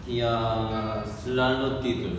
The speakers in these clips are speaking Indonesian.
Dia selalu tidur.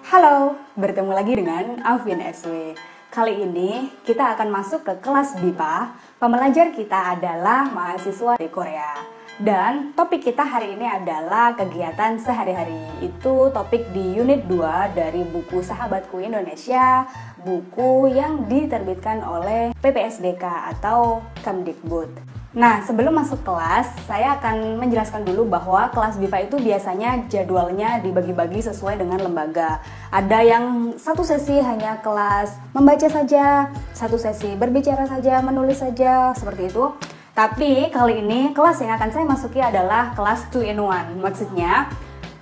Halo, bertemu lagi dengan Alvin SW. Kali ini kita akan masuk ke kelas BIPA. Pembelajar kita adalah mahasiswa di Korea. Dan topik kita hari ini adalah kegiatan sehari-hari. Itu topik di unit 2 dari buku Sahabatku Indonesia, buku yang diterbitkan oleh PPSDK atau Kemdikbud. Nah, sebelum masuk kelas, saya akan menjelaskan dulu bahwa kelas BIPA itu biasanya jadwalnya dibagi-bagi sesuai dengan lembaga. Ada yang satu sesi hanya kelas membaca saja, satu sesi berbicara saja, menulis saja, seperti itu. Tapi kali ini kelas yang akan saya masuki adalah kelas 2 in 1. Maksudnya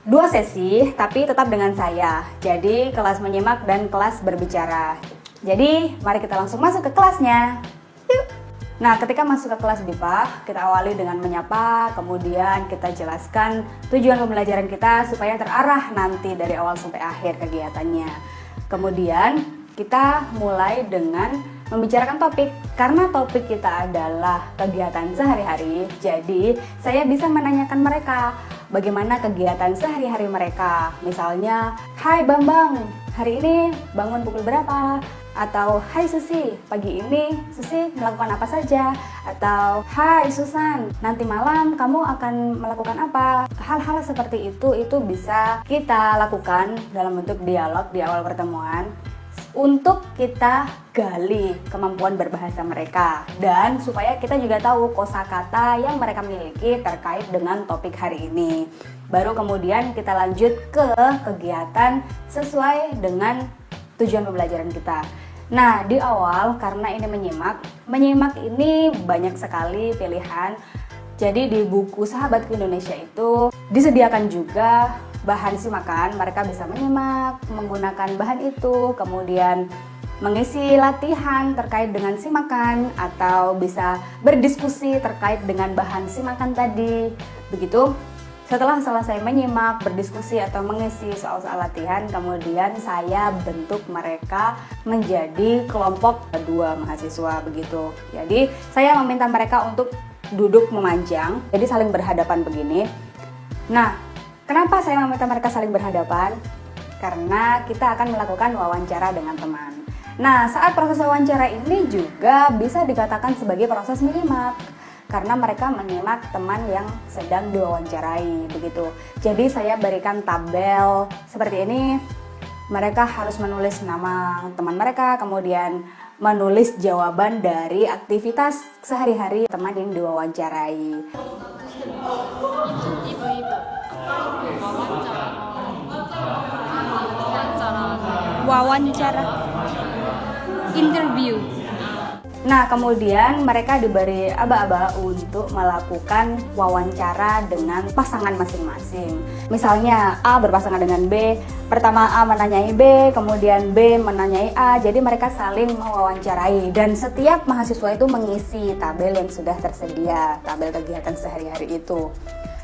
2 sesi tapi tetap dengan saya. Jadi kelas menyimak dan kelas berbicara. Jadi mari kita langsung masuk ke kelasnya. Yuk. Nah, ketika masuk ke kelas BIPA, kita awali dengan menyapa, kemudian kita jelaskan tujuan pembelajaran kita supaya terarah nanti dari awal sampai akhir kegiatannya. Kemudian kita mulai dengan membicarakan topik, karena topik kita adalah kegiatan sehari-hari, jadi saya bisa menanyakan mereka bagaimana kegiatan sehari-hari mereka. Misalnya, hai Bambang, hari ini bangun pukul berapa? Atau hai Susi, pagi ini Susi melakukan apa saja? Atau hai Susan, nanti malam kamu akan melakukan apa? Hal-hal seperti itu bisa kita lakukan dalam bentuk dialog di awal pertemuan untuk kita gali kemampuan berbahasa mereka dan supaya kita juga tahu kosakata yang mereka miliki terkait dengan topik hari ini. Baru kemudian kita lanjut ke kegiatan sesuai dengan tujuan pembelajaran kita. Nah, di awal karena ini menyimak ini banyak sekali pilihan. Jadi di buku Sahabatku Indonesia itu disediakan juga bahan simakan. Mereka bisa menyimak, menggunakan bahan itu, kemudian mengisi latihan terkait dengan simakan atau bisa berdiskusi terkait dengan bahan simakan tadi. Begitu. Setelah selesai menyimak, berdiskusi atau mengisi soal-soal latihan, kemudian saya bentuk mereka menjadi kelompok 2 mahasiswa begitu. Jadi saya meminta mereka untuk duduk memanjang, jadi saling berhadapan begini. Nah, kenapa saya meminta mereka saling berhadapan? Karena kita akan melakukan wawancara dengan teman. Nah, saat proses wawancara ini juga bisa dikatakan sebagai proses menyimak. Karena mereka menyimak teman yang sedang diwawancarai begitu. Jadi saya berikan tabel seperti ini. Mereka harus menulis nama teman mereka, kemudian menulis jawaban dari aktivitas sehari-hari teman yang diwawancarai. Wawancara. Interview. Nah, kemudian mereka diberi aba-aba untuk melakukan wawancara dengan pasangan masing-masing. Misalnya A berpasangan dengan B, pertama A menanyai B, kemudian B menanyai A, jadi mereka saling mewawancarai. Dan setiap mahasiswa itu mengisi tabel yang sudah tersedia, tabel kegiatan sehari-hari itu.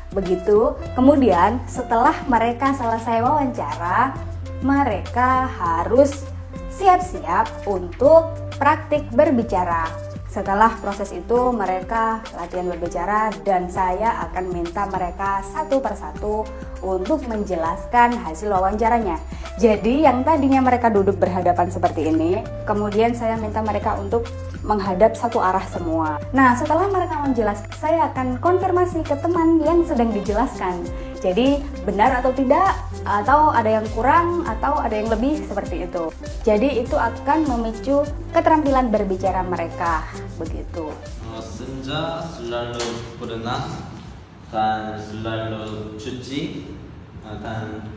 Begitu, kemudian setelah mereka selesai wawancara, mereka harus siap-siap untuk praktik berbicara. Setelah proses itu mereka latihan berbicara dan saya akan minta mereka satu persatu untuk menjelaskan hasil wawancaranya. Jadi yang tadinya mereka duduk berhadapan seperti ini, kemudian saya minta mereka untuk menghadap satu arah semua. Nah, setelah mereka menjelaskan, saya akan konfirmasi ke teman yang sedang dijelaskan. Jadi benar atau tidak, atau ada yang kurang, atau ada yang lebih, seperti itu. Jadi itu akan memicu keterampilan berbicara mereka, begitu. Senja selalu berenang dan selalu cuci dan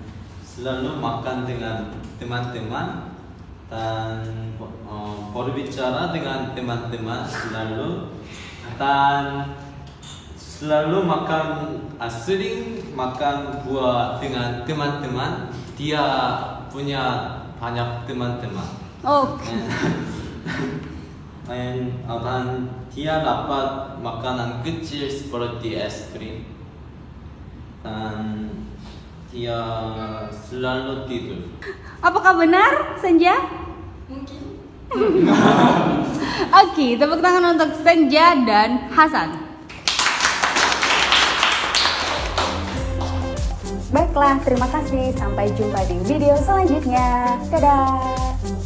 selalu makan dengan teman-teman dan berbicara dengan teman-teman selalu dan selalu sering makan buah dengan teman-teman. Dia punya banyak teman-teman. Dan dia dapat makanan kecil seperti es krim. Dan dia selalu tidur. Apakah benar, Senja? Mungkin. Oke, tepuk tangan untuk Senja dan Hasan. Baiklah, terima kasih. Sampai jumpa di video selanjutnya. Dadah!